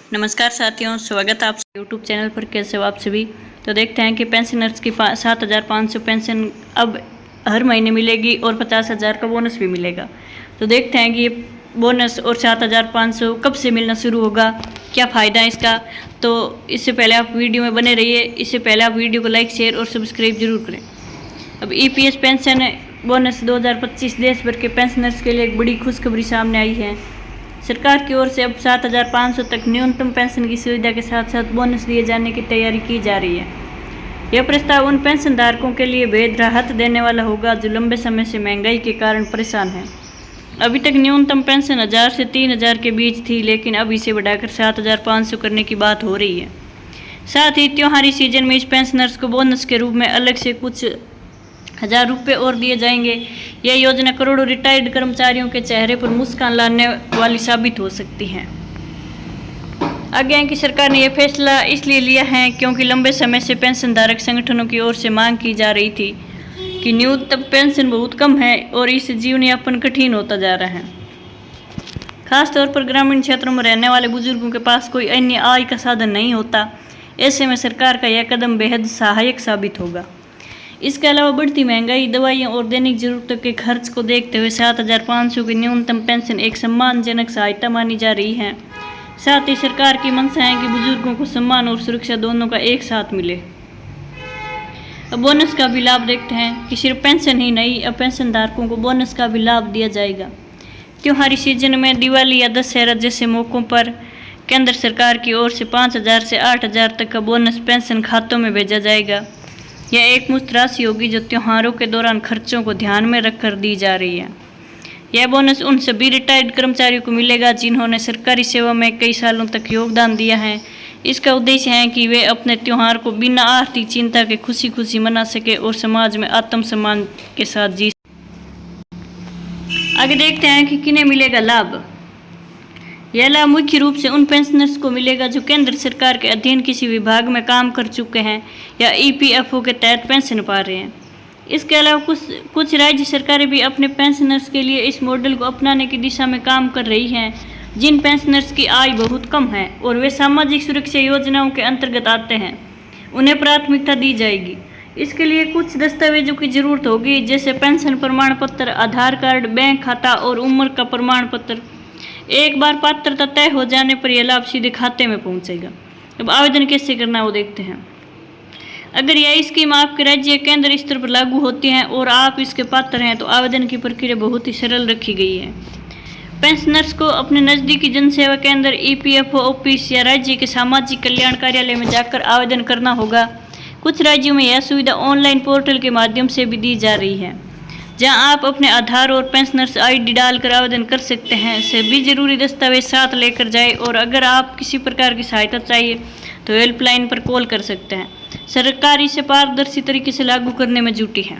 नमस्कार साथियों, स्वागत है आप यूट्यूब चैनल पर। कैसे हो आप सभी। तो देखते हैं कि पेंशनर्स की 7,500 पेंशन अब हर महीने मिलेगी और 50,000 का बोनस भी मिलेगा। तो देखते हैं कि ये बोनस और 7,500 कब से मिलना शुरू होगा, क्या फ़ायदा है इसका। तो इससे पहले आप वीडियो में बने रहिए। इससे पहले आप वीडियो को लाइक, शेयर और सब्सक्राइब जरूर करें। अब EPS पेंशन बोनस 2025 देश भर के पेंशनर्स के लिए एक बड़ी खुशखबरी सामने आई है। सरकार की ओर से अब 7,500 तक न्यूनतम पेंशन की सुविधा के साथ साथ बोनस दिए जाने की तैयारी की जा रही है। यह प्रस्ताव उन पेंशनधारकों के लिए बेहद राहत देने वाला होगा जो लंबे समय से महंगाई के कारण परेशान हैं। अभी तक न्यूनतम पेंशन 1,000 से 3,000 के बीच थी, लेकिन अब इसे बढ़ाकर 7,500 करने की बात हो रही है। साथ ही त्योहारी सीजन में इस पेंशनर्स को बोनस के रूप में अलग से कुछ 1,000 रुपये और दिए जाएंगे। यह योजना करोड़ों रिटायर्ड कर्मचारियों के चेहरे पर मुस्कान लाने वाली साबित हो सकती है। आगे है कि सरकार ने यह फैसला इसलिए लिया है क्योंकि लंबे समय से पेंशनधारक संगठनों की ओर से मांग की जा रही थी कि न्यूनतम पेंशन बहुत कम है और इससे जीवन यापन कठिन होता जा रहा है। खासतौर पर ग्रामीण क्षेत्रों में रहने वाले बुजुर्गों के पास कोई अन्य आय का साधन नहीं होता। ऐसे में सरकार का यह कदम बेहद सहायक साबित होगा। इसके अलावा बढ़ती महंगाई, दवाइयाँ और दैनिक जरूरतों के खर्च को देखते हुए 7,500 की न्यूनतम पेंशन एक सम्मानजनक सहायता मानी जा रही है। साथ ही सरकार की मंशा है कि बुजुर्गों को सम्मान और सुरक्षा दोनों का एक साथ मिले। अब बोनस का भी लाभ देखते हैं कि सिर्फ पेंशन ही नहीं, अब पेंशन धारकों को बोनस का भी लाभ दिया जाएगा। त्योहारी सीजन में दिवाली या दशहरा जैसे मौक़ों पर केंद्र सरकार की ओर से 5,000 से 8,000 तक का बोनस पेंशन खातों में भेजा जाएगा। यह एक मुश्त राशि होगी जो त्योहारों के दौरान खर्चों को ध्यान में रखकर दी जा रही है। यह बोनस उन सभी रिटायर्ड कर्मचारियों को मिलेगा जिन्होंने सरकारी सेवा में कई सालों तक योगदान दिया है। इसका उद्देश्य है कि वे अपने त्योहार को बिना आर्थिक चिंता के खुशी खुशी मना सके और समाज में आत्मसम्मान के साथ जी। आगे देखते हैं कि किन्हें मिलेगा लाभ। यह लाभ मुख्य रूप से उन पेंशनर्स को मिलेगा जो केंद्र सरकार के अधीन किसी विभाग में काम कर चुके हैं या EPFO के तहत पेंशन पा रहे हैं। इसके अलावा कुछ राज्य सरकारें भी अपने पेंशनर्स के लिए इस मॉडल को अपनाने की दिशा में काम कर रही हैं। जिन पेंशनर्स की आय बहुत कम है और वे सामाजिक सुरक्षा योजनाओं के अंतर्गत आते हैं, उन्हें प्राथमिकता दी जाएगी। इसके लिए कुछ दस्तावेजों की जरूरत होगी, जैसे पेंशन प्रमाण पत्र, आधार कार्ड, बैंक खाता और उम्र का प्रमाण पत्र। एक बार पात्रता तय हो जाने पर यह लाभ सीधे खाते में पहुंचेगा। अब आवेदन कैसे करना है वो देखते हैं। अगर यह स्कीम आपके राज्य या केंद्र स्तर पर लागू होती है और आप इसके पात्र हैं तो आवेदन की प्रक्रिया बहुत ही सरल रखी गई है। पेंशनर्स को अपने नज़दीकी जनसेवा केंद्र, EPFO ऑफिस या राज्य के सामाजिक कल्याण कार्यालय में जाकर आवेदन करना होगा। कुछ राज्यों में यह सुविधा ऑनलाइन पोर्टल के माध्यम से भी दी जा रही है, जहां आप अपने आधार और पेंशनर्स ID डालकर आवेदन कर सकते हैं। सभी जरूरी दस्तावेज साथ लेकर जाएं और अगर आप किसी प्रकार की सहायता चाहिए तो हेल्पलाइन पर कॉल कर सकते हैं। सरकार इसे पारदर्शी तरीके से लागू करने में जुटी है।